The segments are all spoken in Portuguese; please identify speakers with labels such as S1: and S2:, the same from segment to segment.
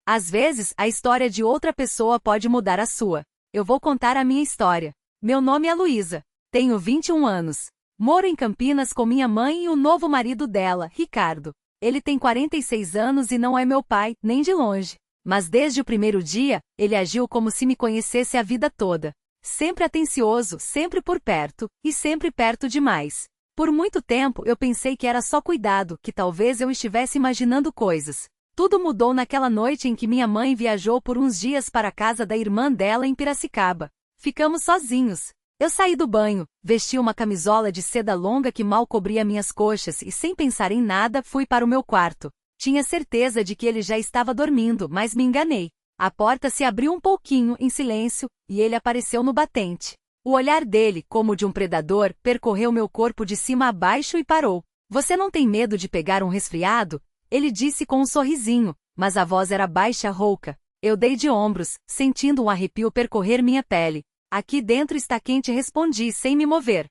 S1: Às vezes, a história de outra pessoa pode mudar a sua. Eu vou contar a minha história. Meu nome é Luísa. Tenho 21 anos. Moro em Campinas com minha mãe e o novo marido dela, Ricardo. Ele tem 46 anos e não é meu pai, nem de longe. Mas desde o primeiro dia, ele agiu como se me conhecesse a vida toda. Sempre atencioso, sempre por perto, e sempre perto demais. Por muito tempo eu pensei que era só cuidado, que talvez eu estivesse imaginando coisas. Tudo mudou naquela noite em que minha mãe viajou por uns dias para a casa da irmã dela em Piracicaba. Ficamos sozinhos. Eu saí do banho, vesti uma camisola de seda longa que mal cobria minhas coxas e sem pensar em nada fui para o meu quarto. Tinha certeza de que ele já estava dormindo, mas me enganei. A porta se abriu um pouquinho, em silêncio, e ele apareceu no batente. O olhar dele, como de um predador, percorreu meu corpo de cima a baixo e parou. Você não tem medo de pegar um resfriado? Ele disse com um sorrisinho, mas a voz era baixa e rouca. Eu dei de ombros, sentindo um arrepio percorrer minha pele. Aqui dentro está quente, respondi sem me mover.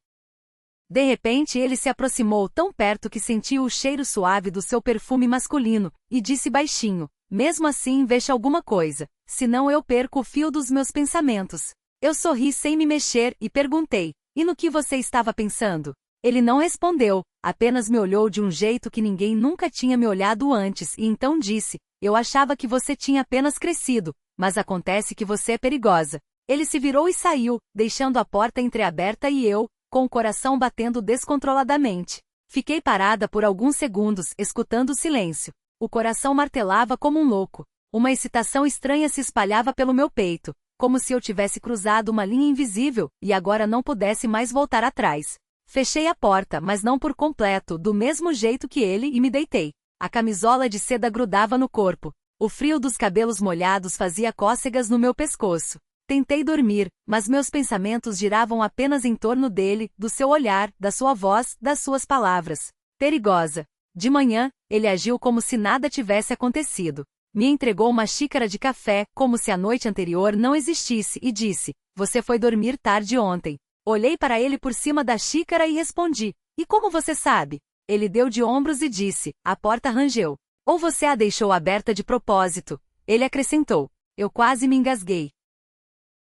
S1: De repente ele se aproximou tão perto que senti o cheiro suave do seu perfume masculino, e disse baixinho, mesmo assim veja alguma coisa, senão eu perco o fio dos meus pensamentos. Eu sorri sem me mexer e perguntei, e no que você estava pensando? Ele não respondeu, apenas me olhou de um jeito que ninguém nunca tinha me olhado antes e então disse, eu achava que você tinha apenas crescido, mas acontece que você é perigosa. Ele se virou e saiu, deixando a porta entreaberta e eu, com o coração batendo descontroladamente. Fiquei parada por alguns segundos, escutando o silêncio. O coração martelava como um louco. Uma excitação estranha se espalhava pelo meu peito, como se eu tivesse cruzado uma linha invisível, e agora não pudesse mais voltar atrás. Fechei a porta, mas não por completo, do mesmo jeito que ele, e me deitei. A camisola de seda grudava no corpo. O frio dos cabelos molhados fazia cócegas no meu pescoço. Tentei dormir, mas meus pensamentos giravam apenas em torno dele, do seu olhar, da sua voz, das suas palavras. Perigosa. De manhã, ele agiu como se nada tivesse acontecido. Me entregou uma xícara de café, como se a noite anterior não existisse, e disse, você foi dormir tarde ontem. Olhei para ele por cima da xícara e respondi, e como você sabe? Ele deu de ombros e disse, a porta rangeu. Ou você a deixou aberta de propósito? Ele acrescentou. Eu quase me engasguei.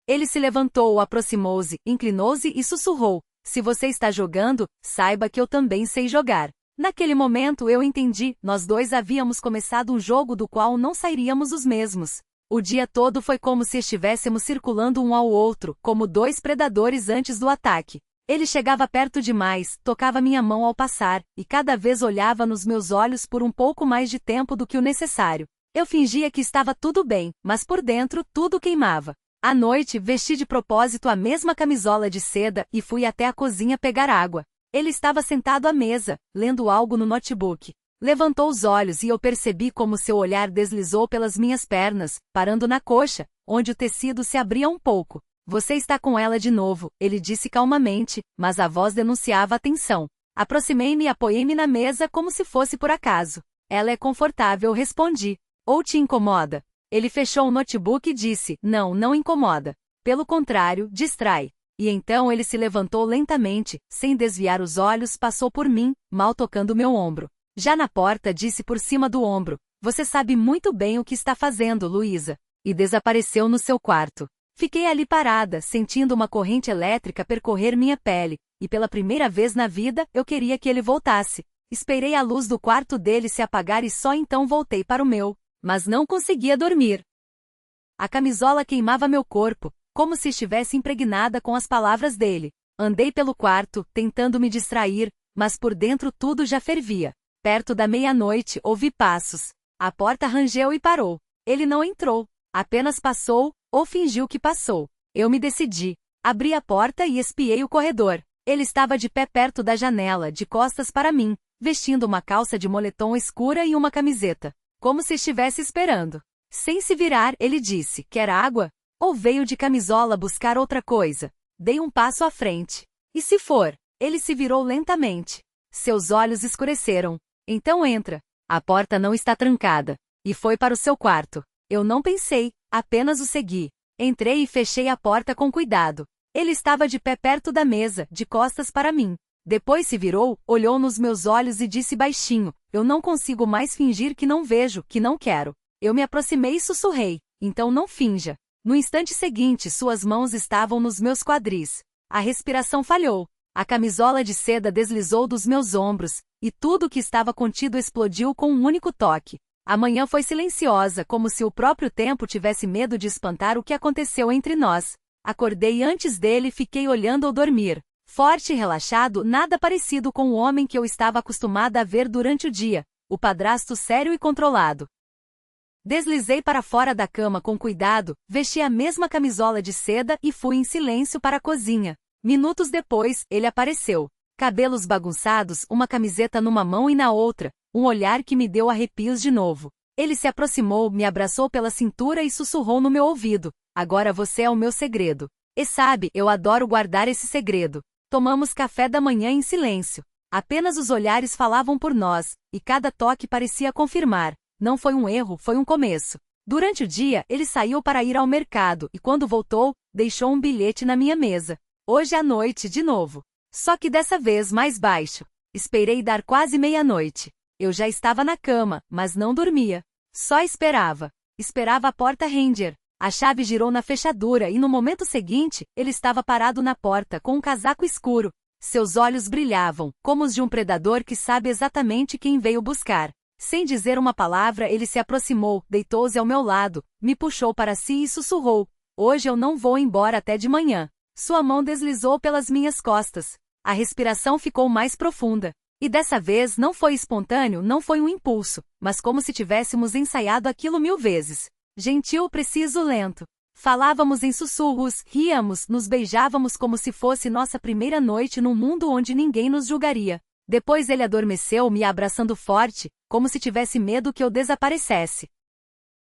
S1: Ele se levantou, aproximou-se, inclinou-se e sussurrou, se você está jogando, saiba que eu também sei jogar. Naquele momento eu entendi, nós dois havíamos começado um jogo do qual não sairíamos os mesmos. O dia todo foi como se estivéssemos circulando um ao outro, como dois predadores antes do ataque. Ele chegava perto demais, tocava minha mão ao passar, e cada vez olhava nos meus olhos por um pouco mais de tempo do que o necessário. Eu fingia que estava tudo bem, mas por dentro tudo queimava. À noite, vesti de propósito a mesma camisola de seda e fui até a cozinha pegar água. Ele estava sentado à mesa, lendo algo no notebook. Levantou os olhos e eu percebi como seu olhar deslizou pelas minhas pernas, parando na coxa, onde o tecido se abria um pouco. Você está com ela de novo, ele disse calmamente, mas a voz denunciava a tensão. Aproximei-me e apoiei-me na mesa como se fosse por acaso. Ela é confortável, respondi. Ou te incomoda? Ele fechou o notebook e disse, não incomoda. Pelo contrário, distrai. E então ele se levantou lentamente, sem desviar os olhos, passou por mim, mal tocando meu ombro. Já na porta disse por cima do ombro, você sabe muito bem o que está fazendo, Luísa. E desapareceu no seu quarto. Fiquei ali parada, sentindo uma corrente elétrica percorrer minha pele, e pela primeira vez na vida eu queria que ele voltasse. Esperei a luz do quarto dele se apagar e só então voltei para o meu. Mas não conseguia dormir. A camisola queimava meu corpo, como se estivesse impregnada com as palavras dele. Andei pelo quarto, tentando me distrair, mas por dentro tudo já fervia. Perto da meia-noite, ouvi passos. A porta rangeu e parou. Ele não entrou. Apenas passou, ou fingiu que passou. Eu me decidi. Abri a porta e espiei o corredor. Ele estava de pé perto da janela, de costas para mim, vestindo uma calça de moletom escura e uma camiseta. Como se estivesse esperando. Sem se virar, ele disse, quer água? Ou veio de camisola buscar outra coisa? Dei um passo à frente. E se for? Ele se virou lentamente. Seus olhos escureceram. Então entra. A porta não está trancada. E foi para o seu quarto. Eu não pensei, apenas o segui. Entrei e fechei a porta com cuidado. Ele estava de pé perto da mesa, de costas para mim. Depois se virou, olhou nos meus olhos e disse baixinho, eu não consigo mais fingir que não vejo, que não quero. Eu me aproximei e sussurrei, então não finja. No instante seguinte, suas mãos estavam nos meus quadris. A respiração falhou. A camisola de seda deslizou dos meus ombros, e tudo que estava contido explodiu com um único toque. A manhã foi silenciosa, como se o próprio tempo tivesse medo de espantar o que aconteceu entre nós. Acordei antes dele e fiquei olhando-o dormir. Forte e relaxado, nada parecido com o homem que eu estava acostumada a ver durante o dia, o padrasto sério e controlado. Deslizei para fora da cama com cuidado, vesti a mesma camisola de seda e fui em silêncio para a cozinha. Minutos depois, ele apareceu. Cabelos bagunçados, uma camiseta numa mão e na outra, um olhar que me deu arrepios de novo. Ele se aproximou, me abraçou pela cintura e sussurrou no meu ouvido: agora você é o meu segredo. E sabe, eu adoro guardar esse segredo. Tomamos café da manhã em silêncio. Apenas os olhares falavam por nós, e cada toque parecia confirmar. Não foi um erro, foi um começo. Durante o dia, ele saiu para ir ao mercado e quando voltou, deixou um bilhete na minha mesa. Hoje à noite, de novo. Só que dessa vez mais baixo. Esperei dar quase meia-noite. Eu já estava na cama, mas não dormia. Só esperava. Esperava a porta ranger. A chave girou na fechadura e no momento seguinte, ele estava parado na porta com um casaco escuro. Seus olhos brilhavam, como os de um predador que sabe exatamente quem veio buscar. Sem dizer uma palavra, ele se aproximou, deitou-se ao meu lado, me puxou para si e sussurrou: hoje eu não vou embora até de manhã. Sua mão deslizou pelas minhas costas. A respiração ficou mais profunda. E dessa vez não foi espontâneo, não foi um impulso, mas como se tivéssemos ensaiado aquilo 1000 vezes. Gentil, preciso, lento. Falávamos em sussurros, ríamos, nos beijávamos como se fosse nossa primeira noite num mundo onde ninguém nos julgaria. Depois ele adormeceu, me abraçando forte, como se tivesse medo que eu desaparecesse.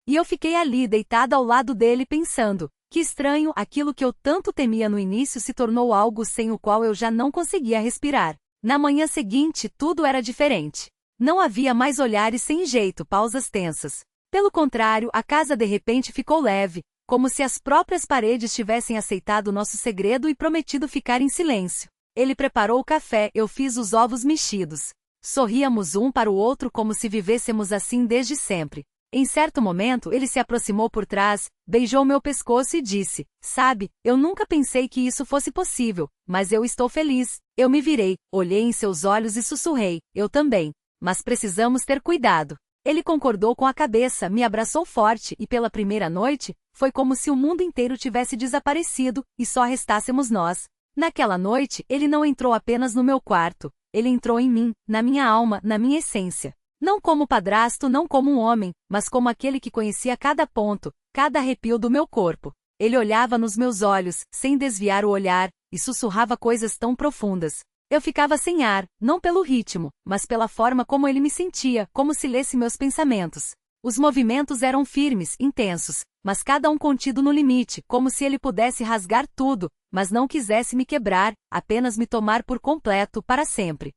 S1: E eu fiquei ali, deitada ao lado dele, pensando: que estranho, aquilo que eu tanto temia no início se tornou algo sem o qual eu já não conseguia respirar. Na manhã seguinte, tudo era diferente. Não havia mais olhares sem jeito, pausas tensas. Pelo contrário, a casa de repente ficou leve, como se as próprias paredes tivessem aceitado nosso segredo e prometido ficar em silêncio. Ele preparou o café, eu fiz os ovos mexidos. Sorríamos um para o outro como se vivêssemos assim desde sempre. Em certo momento ele se aproximou por trás, beijou meu pescoço e disse: sabe, eu nunca pensei que isso fosse possível, mas eu estou feliz. Eu me virei, olhei em seus olhos e sussurrei: eu também. Mas precisamos ter cuidado. Ele concordou com a cabeça, me abraçou forte e pela primeira noite, foi como se o mundo inteiro tivesse desaparecido e só restássemos nós. Naquela noite, ele não entrou apenas no meu quarto, ele entrou em mim, na minha alma, na minha essência. Não como padrasto, não como um homem, mas como aquele que conhecia cada ponto, cada arrepio do meu corpo. Ele olhava nos meus olhos, sem desviar o olhar, e sussurrava coisas tão profundas. Eu ficava sem ar, não pelo ritmo, mas pela forma como ele me sentia, como se lesse meus pensamentos. Os movimentos eram firmes, intensos, mas cada um contido no limite, como se ele pudesse rasgar tudo, mas não quisesse me quebrar, apenas me tomar por completo, para sempre.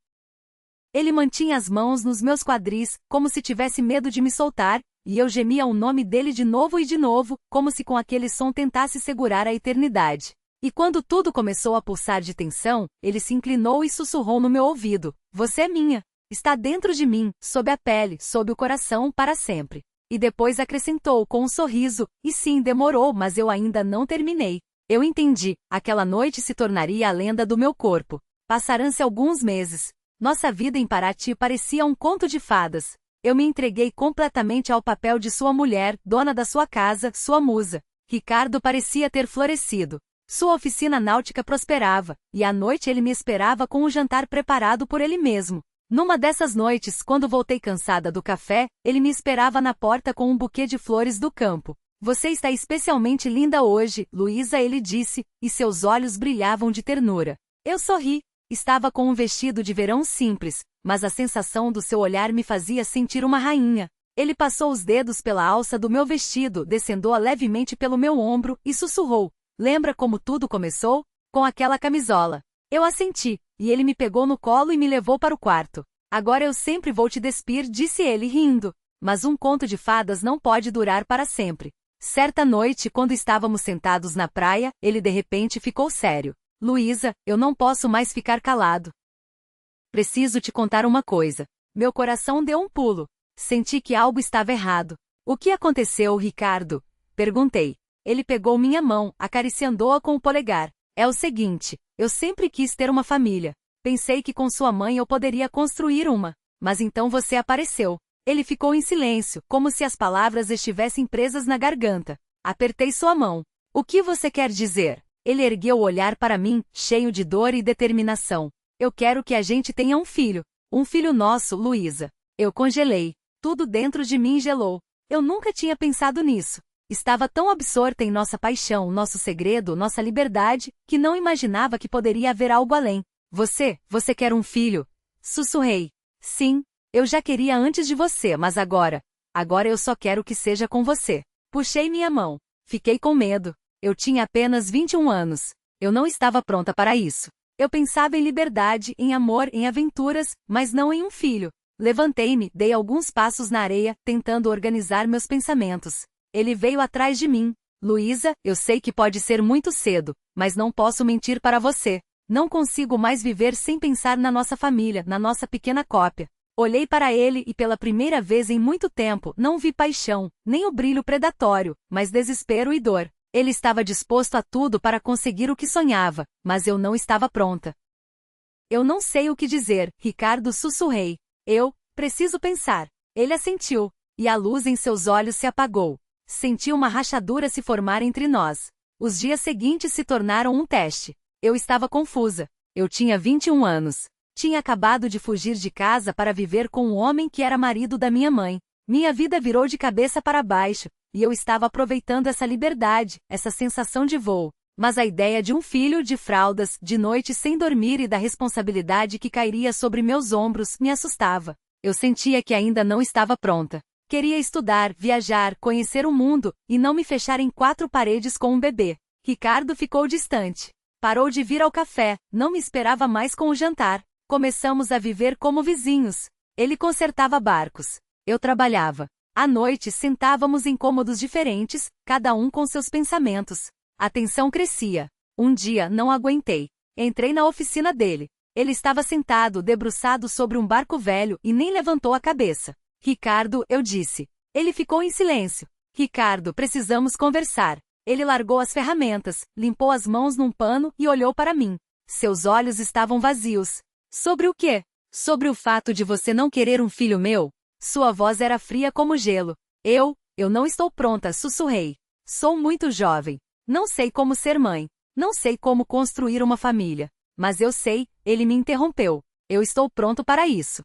S1: Ele mantinha as mãos nos meus quadris, como se tivesse medo de me soltar, e eu gemia o nome dele de novo e de novo, como se com aquele som tentasse segurar a eternidade. E quando tudo começou a pulsar de tensão, ele se inclinou e sussurrou no meu ouvido: você é minha. Está dentro de mim, sob a pele, sob o coração, para sempre. E depois acrescentou com um sorriso: e sim, demorou, mas eu ainda não terminei. Eu entendi, aquela noite se tornaria a lenda do meu corpo. Passaram-se alguns meses. Nossa vida em Paraty parecia um conto de fadas. Eu me entreguei completamente ao papel de sua mulher, dona da sua casa, sua musa. Ricardo parecia ter florescido. Sua oficina náutica prosperava, e à noite ele me esperava com um jantar preparado por ele mesmo. Numa dessas noites, quando voltei cansada do café, ele me esperava na porta com um buquê de flores do campo. Você está especialmente linda hoje, Luísa, ele disse, e seus olhos brilhavam de ternura. Eu sorri. Estava com um vestido de verão simples, mas a sensação do seu olhar me fazia sentir uma rainha. Ele passou os dedos pela alça do meu vestido, descendo-a levemente pelo meu ombro, e sussurrou: lembra como tudo começou? Com aquela camisola. Eu assenti, e ele me pegou no colo e me levou para o quarto. Agora eu sempre vou te despir, disse ele rindo. Mas um conto de fadas não pode durar para sempre. Certa noite, quando estávamos sentados na praia, ele de repente ficou sério. Luísa, eu não posso mais ficar calado. Preciso te contar uma coisa. Meu coração deu um pulo. Senti que algo estava errado. O que aconteceu, Ricardo? Perguntei. Ele pegou minha mão, acariciando-a com o polegar. É o seguinte, eu sempre quis ter uma família. Pensei que com sua mãe eu poderia construir uma. Mas então você apareceu. Ele ficou em silêncio, como se as palavras estivessem presas na garganta. Apertei sua mão. O que você quer dizer? Ele ergueu o olhar para mim, cheio de dor e determinação. Eu quero que a gente tenha um filho. Um filho nosso, Luísa. Eu congelei. Tudo dentro de mim gelou. Eu nunca tinha pensado nisso. Estava tão absorta em nossa paixão, nosso segredo, nossa liberdade, que não imaginava que poderia haver algo além. Você quer um filho? Sussurrei. Sim, eu já queria antes de você, mas agora eu só quero que seja com você. Puxei minha mão. Fiquei com medo. Eu tinha apenas 21 anos. Eu não estava pronta para isso. Eu pensava em liberdade, em amor, em aventuras, mas não em um filho. Levantei-me, dei alguns passos na areia, tentando organizar meus pensamentos. Ele veio atrás de mim. Luísa, eu sei que pode ser muito cedo, mas não posso mentir para você. Não consigo mais viver sem pensar na nossa família, na nossa pequena cópia. Olhei para ele e pela primeira vez em muito tempo não vi paixão, nem o brilho predatório, mas desespero e dor. Ele estava disposto a tudo para conseguir o que sonhava, mas eu não estava pronta. Eu não sei o que dizer, Ricardo, sussurrei. Eu preciso pensar. Ele assentiu, e a luz em seus olhos se apagou. Senti uma rachadura se formar entre nós. Os dias seguintes se tornaram um teste. Eu estava confusa. Eu tinha 21 anos. Tinha acabado de fugir de casa para viver com um homem que era marido da minha mãe. Minha vida virou de cabeça para baixo, e eu estava aproveitando essa liberdade, essa sensação de voo. Mas a ideia de um filho, de fraldas, de noite sem dormir e da responsabilidade que cairia sobre meus ombros me assustava. Eu sentia que ainda não estava pronta. Queria estudar, viajar, conhecer o mundo, e não me fechar em 4 paredes com um bebê. Ricardo ficou distante. Parou de vir ao café, não me esperava mais com o jantar. Começamos a viver como vizinhos. Ele consertava barcos. Eu trabalhava. À noite sentávamos em cômodos diferentes, cada um com seus pensamentos. A tensão crescia. Um dia não aguentei. Entrei na oficina dele. Ele estava sentado, debruçado sobre um barco velho e nem levantou a cabeça. Ricardo, eu disse. Ele ficou em silêncio. Ricardo, precisamos conversar. Ele largou as ferramentas, limpou as mãos num pano e olhou para mim. Seus olhos estavam vazios. Sobre o quê? Sobre o fato de você não querer um filho meu? Sua voz era fria como gelo. Eu não estou pronta, sussurrei. Sou muito jovem. Não sei como ser mãe. Não sei como construir uma família. Mas eu sei, ele me interrompeu. Eu estou pronto para isso.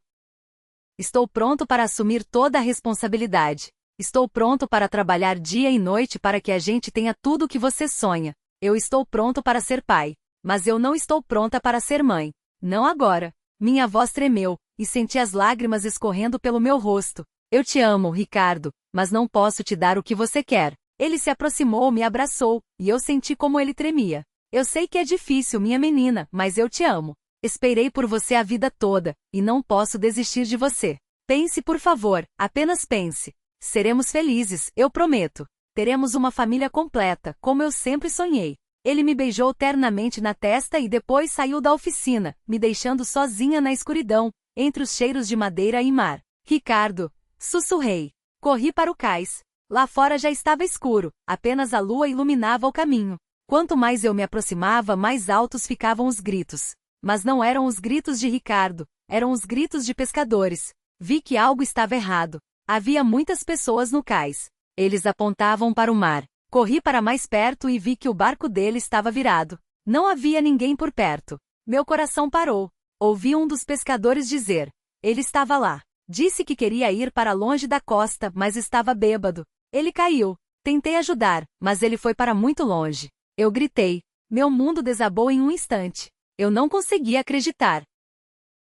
S1: Estou pronto para assumir toda a responsabilidade. Estou pronto para trabalhar dia e noite para que a gente tenha tudo o que você sonha. Eu estou pronto para ser pai. Mas eu não estou pronta para ser mãe. Não agora. Minha voz tremeu, e senti as lágrimas escorrendo pelo meu rosto. Eu te amo, Ricardo, mas não posso te dar o que você quer. Ele se aproximou, me abraçou, e eu senti como ele tremia. Eu sei que é difícil, minha menina, mas eu te amo. Esperei por você a vida toda, e não posso desistir de você. Pense, por favor, apenas pense. Seremos felizes, eu prometo. Teremos uma família completa, como eu sempre sonhei. Ele me beijou ternamente na testa e depois saiu da oficina, me deixando sozinha na escuridão, entre os cheiros de madeira e mar. Ricardo, sussurrei. Corri para o cais. Lá fora já estava escuro, apenas a lua iluminava o caminho. Quanto mais eu me aproximava, mais altos ficavam os gritos. Mas não eram os gritos de Ricardo, eram os gritos de pescadores. Vi que algo estava errado. Havia muitas pessoas no cais. Eles apontavam para o mar. Corri para mais perto e vi que o barco dele estava virado. Não havia ninguém por perto. Meu coração parou. Ouvi um dos pescadores dizer. Ele estava lá. Disse que queria ir para longe da costa, mas estava bêbado. Ele caiu. Tentei ajudar, mas ele foi para muito longe. Eu gritei. Meu mundo desabou em um instante. Eu não conseguia acreditar.